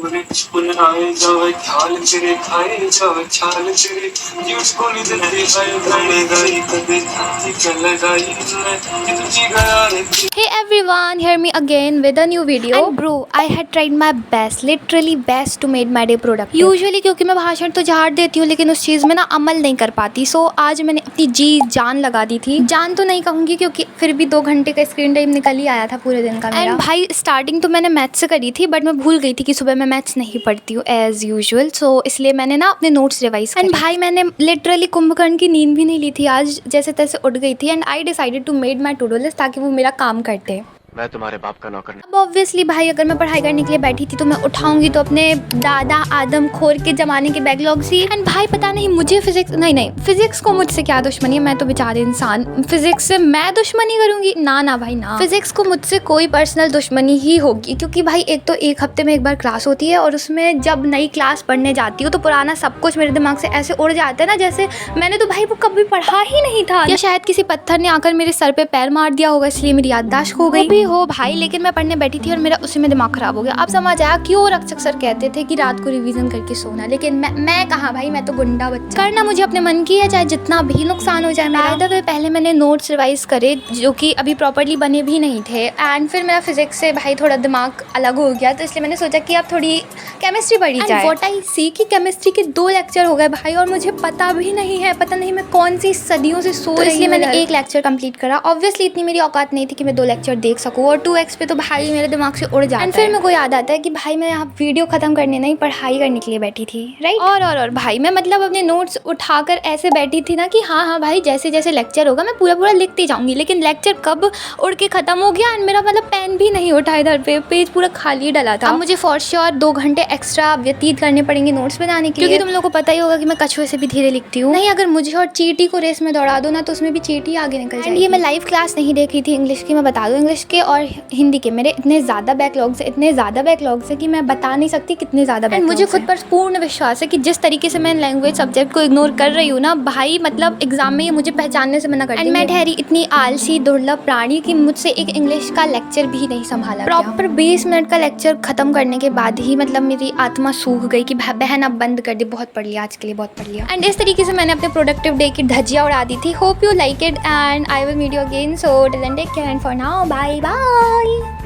पूरे उन आए जावे ख्याल तेरे खाए जावे छाल तेरे जिसको नहीं देते गाय गाड़ी गाई कदे छाती चल गाई मैं कि तुझी गया रे Hey everyone, hear me again with a new video. And bro, I had tried my best, literally best to make my day productive. Usually क्योंकि मैं भाषण तो झाड़ देती हूँ लेकिन उस चीज़ में ना अमल नहीं कर पाती. So आज मैंने अपनी जी जान लगा दी थी. जान तो नहीं कहूँगी क्योंकि फिर भी 2 घंटे का स्क्रीन टाइम निकल ही आया था पूरे दिन का मेरा. एंड भाई स्टार्टिंग तो मैंने मैथ्स से करी थी बट मैं भूल गई थी कि सुबह मैं मैथ्स नहीं पढ़ती हूँ एज यूजुअल. सो इसलिए मैंने ना अपने नोट्स रिवाइज एंड भाई मैंने लिटरली कुंभकर्ण की नींद भी नहीं ली थी आज. जैसे तैसे उठ गई थी and I decided to made my to do list ताकि वो मेरा काम करते. मैं तुम्हारे बाप का नौकर नहीं. अब ऑब्वियसली भाई अगर मैं पढ़ाई करने के लिए बैठी थी तो मैं उठाऊंगी तो अपने दादा आदम खोर के जमाने के बैकलॉग्स ही. एंड भाई पता नहीं मुझे फिजिक्स नहीं फिजिक्स को मुझसे क्या दुश्मनी है. मैं तो बेचारे इंसान, फिजिक्स से मैं दुश्मनी करूंगी? ना भाई ना. फिजिक्स को मुझसे कोई पर्सनल दुश्मनी ही होगी क्योंकि भाई एक तो एक हफ्ते में एक बार क्लास होती है और उसमें जब नई क्लास पढ़ने जाती हूँ तो पुराना सब कुछ मेरे दिमाग से ऐसे उड़ जाता है ना जैसे मैंने तो भाई वो कभी पढ़ा ही नहीं था या शायद किसी पत्थर ने आकर मेरे सर पे पैर मार दिया होगा इसलिए मेरी याददाश्त खो गई भी हो भाई. लेकिन मैं पढ़ने बैठी थी और मेरा उसी में दिमाग खराब हो गया. अब समझ आया क्यों रक्षक सर कहते थे कि रात को रिवीजन करके सोना. लेकिन मैं कहाँ भाई, मैं तो गुंडा बच्चा. करना मुझे अपने मन की है चाहे जितना भी नुकसान हो जाए मेरा. पहले मैंने नोट्स रिवाइज करे जो कि अभी प्रॉपर्ली बने भी नहीं थे एंड फिर मेरा फिजिक्स से भाई थोड़ा दिमाग अलग हो गया तो इसलिए मैंने सोचा कि अब थोड़ी केमिस्ट्री पढ़ी जाए. व्हाट आई सी कि केमिस्ट्री के 2 लेक्चर हो गए भाई और मुझे पता भी नहीं है, पता नहीं मैं कौन सी सदियों से सो रही हूं. इसलिए मैंने 1 लेक्चर कंप्लीट करा. ऑब्वियसली इतनी मेरी औकात नहीं थी कि मैं 2 लेक्चर देख सकूँ और 2x पे तो भाई मेरे दिमाग से उड़ जाता है. एंड फिर मेरे को याद आता है कि भाई मैं यहाँ वीडियो खत्म करने नहीं पढ़ाई करने के लिए बैठी थी राइट. और भाई मैं मतलब अपने नोट्स उठाकर ऐसे बैठी थी ना कि हाँ भाई जैसे जैसे लेक्चर होगा मैं पूरा लिखती जाऊंगी. लेकिन लेक्चर कब उड़ के खत्म हो गया एंड मेरा मतलब पेन भी नहीं उठा इधर पे, पेज पूरा खाली डला था. अब मुझे फॉर श्योर 2 घंटे एक्स्ट्रा व्यतीत करने पड़ेंगे नोट्स बनाने के लिए क्योंकि तुम लोगों को पता ही होगा कि मैं कछुए से भी धीरे लिखती हूँ. नहीं अगर मुझे और चींटी को रेस में दौड़ा दो ना तो उसमें भी चींटी आगे निकल जाएगी. ये मैं लाइव क्लास नहीं देख रही थी इंग्लिश की, मैं बता दूँ इंग्लिश के और हिंदी के मेरे इतने ज़्यादा बैकलॉग्स है कि मैं बता नहीं सकती कितने ज़्यादा बैकलॉग्स. मुझे खुद पर पूर्ण विश्वास है कि जिस तरीके से मैं लैंग्वेज सब्जेक्ट को इग्नोर कर रही हूँ ना भाई मतलब एग्जाम में ये मुझे पहचानने से मना कर देंगे. मैं ठहरी इतनी आलसी दुर्लभ प्राणी कि मुझसे एक इंग्लिश का लेक्चर भी नहीं संभाला. प्रॉपर 20 मिनट का लेक्चर खत्म करने के बाद ही मतलब मेरी आत्मा सूख गई कि बहन अब बंद कर दे, बहुत पढ़ लिया आज के लिए, बहुत पढ़ लिया. एंड इस तरीके से मैंने अपने प्रोडक्टिव डे की धज्जियां उड़ा दी थी. Hope you like it and I will meet you again. So till then take care and for now bye bye.